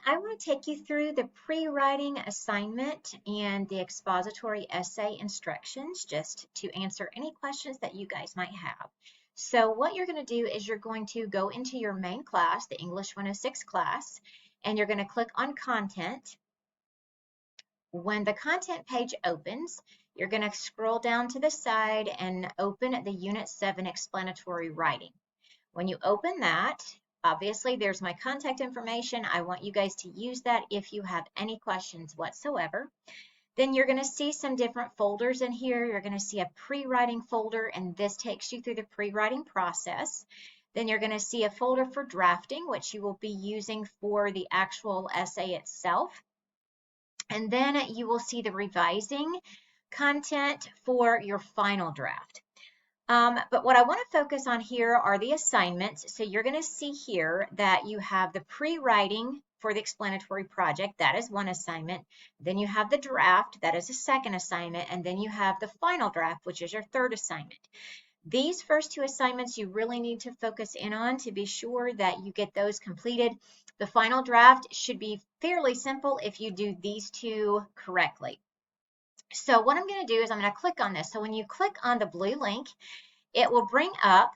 I want to take you through the pre-writing assignment and the expository essay instructions just to answer any questions that you guys might have. So what you're going to do is you're going to go into your main class, the English 106 class, and you're going to click on Content. When the content page opens, you're going to scroll down to the side and open the Unit 7 explanatory writing. When you open that, obviously there's my contact information. I want you guys to use that if you have any questions whatsoever. Then you're going to see some different folders in here. You're going to see a pre-writing folder, and this takes you through the pre-writing process. Then you're going to see a folder for drafting, which you will be using for the actual essay itself. And then you will see the revising content for your final draft. But what I want to focus on here are the assignments. So you're going to see here that you have the pre-writing for the explanatory project. That is one assignment. Then you have the draft. That is a second assignment. And then you have the final draft, which is your third assignment. These first two assignments you really need to focus in on to be sure that you get those completed. The final draft should be fairly simple if you do these two correctly. So what I'm going to do is I'm going to click on this. So when you click on the blue link, it will bring up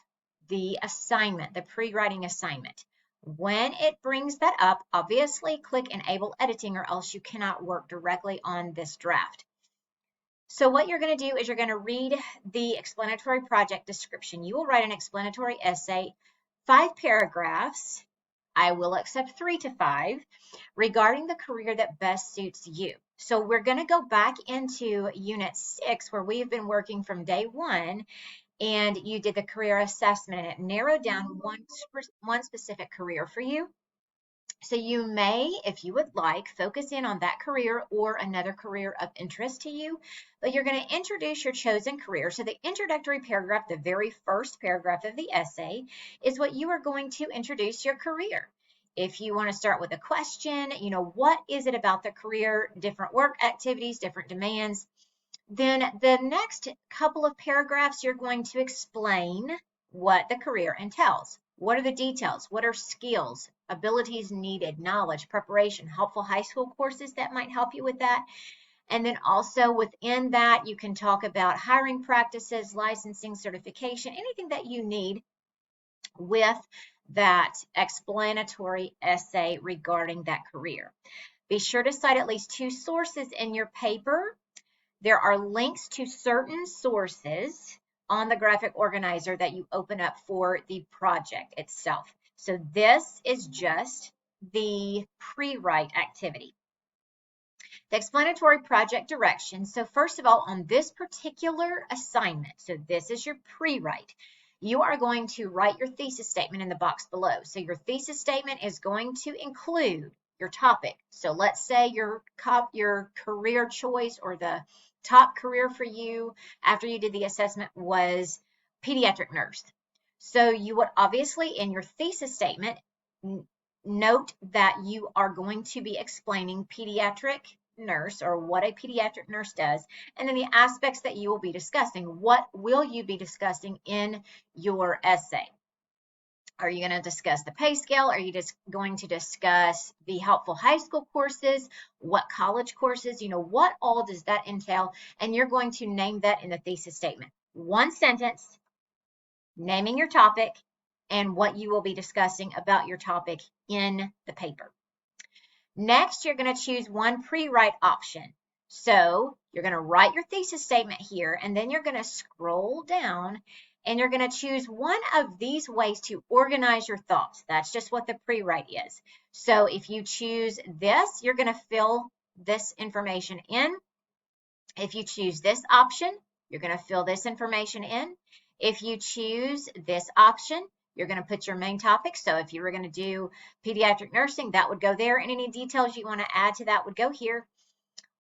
the assignment, the pre-writing assignment. When it brings that up, obviously click Enable Editing or else you cannot work directly on this draft. So what you're going to do is you're going to read the explanatory project description. You will write an explanatory essay, 5 paragraphs. I will accept 3 to 5 regarding the career that best suits you. So we're going to go back into Unit 6 where we've been working from day 1, and you did the career assessment and it narrowed down one specific career for you. So you may, if you would like, focus in on that career or another career of interest to you, but you're going to introduce your chosen career. So the introductory paragraph, the very first paragraph of the essay, is what you are going to introduce your career. If you want to start with a question, what is it about the career, different work activities, different demands, then the next couple of paragraphs, you're going to explain what the career entails. What are the details? What are skills, abilities needed, knowledge, preparation, helpful high school courses that might help you with that? And then also within that, you can talk about hiring practices, licensing, certification, anything that you need with that explanatory essay regarding that career. Be sure to cite at least 2 sources in your paper. There are links to certain sources on the graphic organizer that you open up for the project itself. So this is just the pre-write activity. The explanatory project directions. So first of all, on this particular assignment, so this is your pre-write, you are going to write your thesis statement in the box below. So your thesis statement is going to include your topic. So let's say your career choice or the top career for you after you did the assessment was pediatric nurse. So you would obviously in your thesis statement note that you are going to be explaining pediatric nurse or what a pediatric nurse does, and then the aspects that you will be discussing. What will you be discussing in your essay? Are you going to discuss the pay scale? Are you just going to discuss the helpful high school courses? What college courses? What all does that entail? And you're going to name that in the thesis statement. 1 sentence, naming your topic and what you will be discussing about your topic in the paper. Next, you're going to choose one pre-write option. So you're going to write your thesis statement here, and then you're going to scroll down and you're going to choose one of these ways to organize your thoughts. That's just what the pre-write is. So if you choose this, you're going to fill this information in. If you choose this option, you're going to fill this information in. If you choose this option, you're going to put your main topic. So if you were going to do pediatric nursing, that would go there. And any details you want to add to that would go here.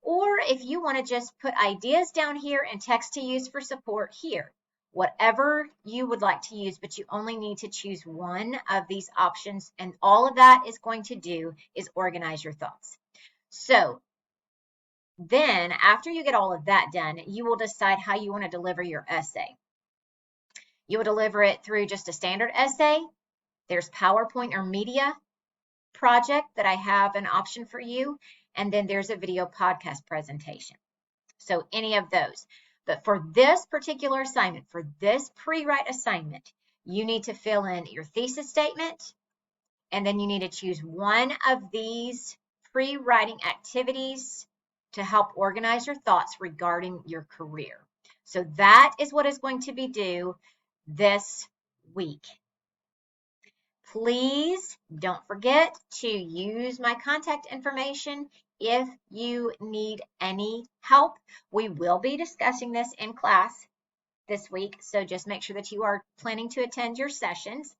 Or if you want to just put ideas down here and text to use for support here. Whatever you would like to use, but you only need to choose one of these options, and all of that is going to do is organize your thoughts. So then after you get all of that done, you will decide how you want to deliver your essay. You will deliver it through just a standard essay. There's PowerPoint or media. project that I have an option for you, and then there's a video podcast presentation. So any of those. But for this particular assignment, for this pre-write assignment, you need to fill in your thesis statement, and then you need to choose one of these pre-writing activities to help organize your thoughts regarding your career. So that is what is going to be due this week. Please don't forget to use my contact information if you need any help. We will be discussing this in class this week, so just make sure that you are planning to attend your sessions.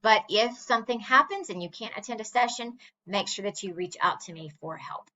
But if something happens and you can't attend a session, make sure that you reach out to me for help.